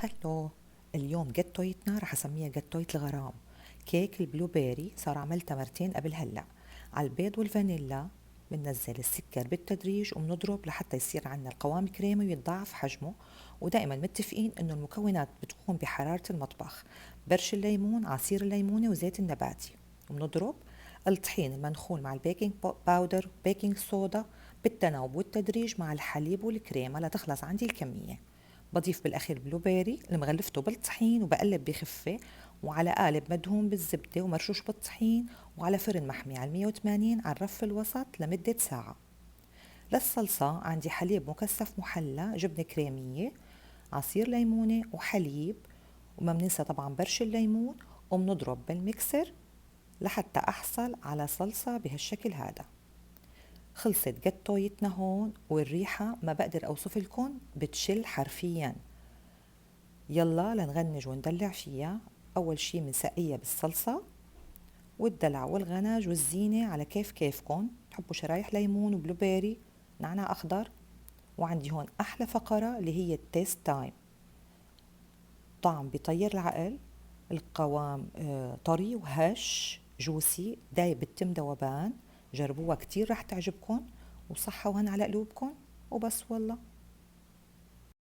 هلو. اليوم جاتويتنا رح اسميها جاتويت الغرام. كيك البلو بيري صار عملتها مرتين قبل هلا. على البيض والفانيلا بننزل السكر بالتدريج وبنضرب لحتى يصير عنا القوام كريمي ويتضاعف حجمه. ودائما متفقين انه المكونات بتكون بحرارة المطبخ: برش الليمون، عصير الليمونة، وزيت النباتي. وبنضرب الطحين المنخول مع البيكنج باودر، بيكنج صودا، بالتناوب والتدريج مع الحليب والكريمة لتخلص عندي الكمية. بضيف بالأخير بلو بيري المغلفته بالطحين وبقلب بخفة، وعلى قالب مدهون بالزبدة ومرشوش بالطحين، وعلى فرن محمي على 180 على الرف الوسط لمدة ساعة. للصلصة عندي حليب مكثف محلى، جبنة كريمية، عصير ليمونة وحليب، وما بننسى طبعا برش الليمون. وبنضرب بالميكسر لحتى أحصل على صلصة بهالشكل هذا. خلصت جاتويتنا هون، والريحة ما بقدر أوصف لكم، بتشل حرفياً. يلا لنغنج وندلع فيها. أول شي منسقيها بالصلصة، والدلع والغنج والزينة على كيفكن. تحبوا شرايح ليمون وبلوبيري، نعناع أخضر. وعندي هون أحلى فقرة اللي هي التيست تايم. طعم بيطير العقل. القوام طري وهش جوسي، دايب بالتم ذوبان. جربوها كتير رح تعجبكن، وصحة وهنا على قلوبكن. وبس والله.